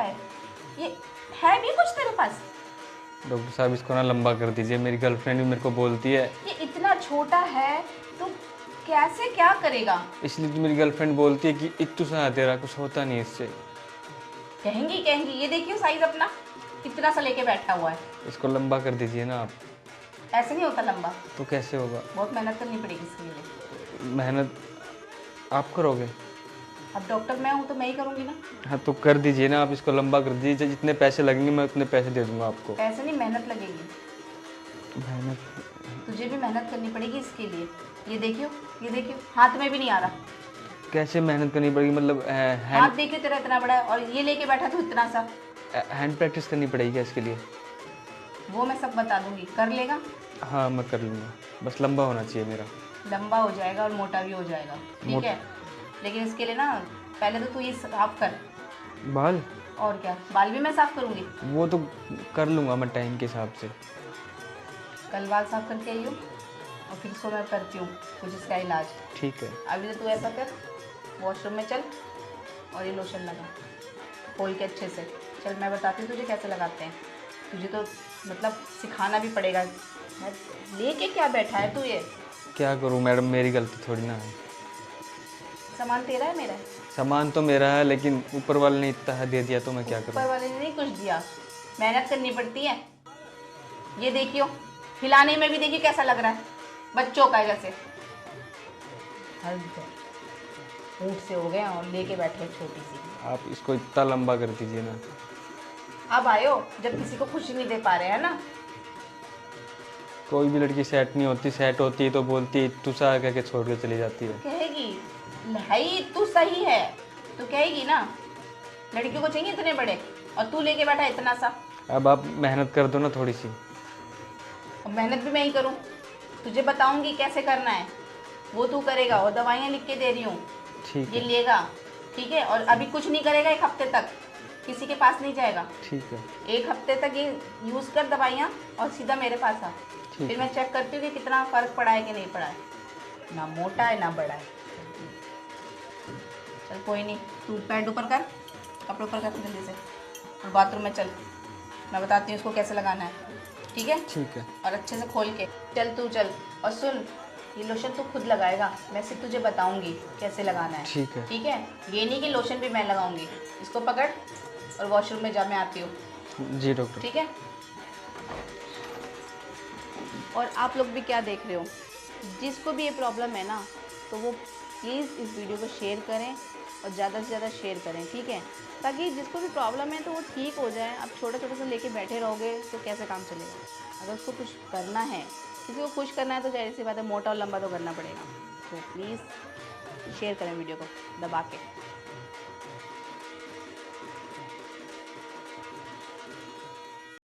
क्या है? ये है भी कुछ तेरे पास? डॉक्टर साहब इसको ना लंबा कर दीजिए, मेरी गर्लफ्रेंड भी मेरे को बोलती है। ये इतना छोटा है तो कैसे क्या करेगा? इसलिए तो मेरी गर्लफ्रेंड बोलती है कि इत्तू सा है तेरा, कुछ होता नहीं इससे। कहेंगी ये देखियो साइज अपना कितना सा लेके बैठा हुआ है। इसको लंबा कर दीजिए ना आप। ऐसे नहीं होता लंबा, तो कैसे होगा? बहुत मेहनत करनी पड़ेगी इसके लिए। मेहनत आप करोगे? अब डॉक्टर मैं हूँ तो मैं ही करूँगी ना। हाँ तो कर दीजिए ना आप, इसको लंबा कर दीजिए। जितने पैसे लगेंगे मैं उतने पैसे दे दूंगा आपको। पैसे नहीं, मेहनत लगेगी। मेहनत तुझे भी मेहनत करनी पड़ेगी इसके लिए। ये देखियो हाथ में भी नहीं आ रहा। कैसे मेहनत करनी पड़ेगी? मतलब हाथ देखियो तेरा इतना बड़ा है और ये लेके बैठा तो इतना सा। हैंड प्रैक्टिस करनी पड़ेगी क्या इसके लिए? वो मैं सब बता दूंगी, कर लेगा? हाँ मैं कर लूँगा, बस लंबा होना चाहिए मेरा। लंबा हो जाएगा और मोटा भी हो जाएगा, ठीक है। लेकिन इसके लिए ना पहले तो तू ये साफ कर। बाल? और क्या, बाल भी मैं साफ करूँगी। वो तो कर लूँगा मैं टाइम के हिसाब से। कल बाल साफ करके आई हूँ और फिर इसको मैं करती हूँ कुछ इसका इलाज। ठीक है। अभी तो तू ऐसा कर, वॉशरूम में चल और ये लोशन लगा खोल के अच्छे से। चल मैं बताती हूँ तुझे कैसे लगाते हैं। तुझे तो मतलब सिखाना भी पड़ेगा। लेके क्या बैठा है तू? ये क्या करूँ मैडम, मेरी गलती थोड़ी ना है। सामान तेरा है मेरा है? सामान तो मेरा है, लेकिन ऊपर वाले ने इतना है दे दिया तो मैं क्या ऊपर करूँ? वाले ने नहीं कुछ दिया, मेहनत करनी पड़ती है। ये देखियो, हिलाने में भी देखिए कैसा लग रहा है, बच्चों का जैसे। ऊँट से हो गए और लेके बैठे छोटी सी। आप इसको इतना लंबा कर दीजिए ना। अब आयो जब किसी को खुशी नहीं दे पा रहे हैं ना। कोई भी लड़की सेट नहीं होती, सेट होती है तो बोलती है तू सा कह के छोड़ के चली जाती है। कहेगी भाई तू सही है तो कहेगी ना। लड़कियों को चाहिए इतने बड़े और तू लेके बैठा इतना सा। अब आप मेहनत कर दो ना थोड़ी सी। अब मेहनत भी मैं ही करूँ? तुझे बताऊंगी कैसे करना है, वो तू करेगा। और दवाइयाँ लिख के दे रही हूँ, ठीक ये है। लेगा, ठीक है। और अभी कुछ नहीं करेगा, 1 हफ्ते तक किसी के पास नहीं जाएगा। ठीक है। 1 हफ्ते तक ये यूज़ कर दवाइयाँ और सीधा मेरे पास आ। फिर मैं चेक करती हूँ कि कितना फ़र्क पड़ा है कि नहीं पड़ा है, ना मोटा है ना बड़ा है। चल कोई नहीं, तू पैंट ऊपर कर, कपड़े ऊपर कर जल्दी से और बाथरूम में चल। मैं बताती हूँ उसको कैसे लगाना है, ठीक है? ठीक है। और अच्छे से खोल के चल तू चल। और सुन, ये लोशन तू खुद लगाएगा, मैं सिर्फ तुझे बताऊंगी कैसे लगाना है। ठीक है। ठीक है, ये नहीं कि लोशन भी मैं लगाऊंगी। इसको पकड़ और वॉशरूम में जा, मैं आती हूँ। जी डॉक्टर। ठीक है। और आप लोग भी क्या देख रहे हो, जिसको भी ये प्रॉब्लम है ना तो वो प्लीज़ इस वीडियो को शेयर करें और ज़्यादा से ज़्यादा शेयर करें, ठीक है, ताकि जिसको भी प्रॉब्लम है तो वो ठीक हो जाए। आप छोटा छोटा सा लेके बैठे रहोगे तो कैसे काम चलेगा? अगर उसको कुछ करना है, किसी को खुश करना है तो जाहिर सी बात है मोटा और लंबा तो करना पड़ेगा। तो प्लीज़ शेयर करें वीडियो को दबा के।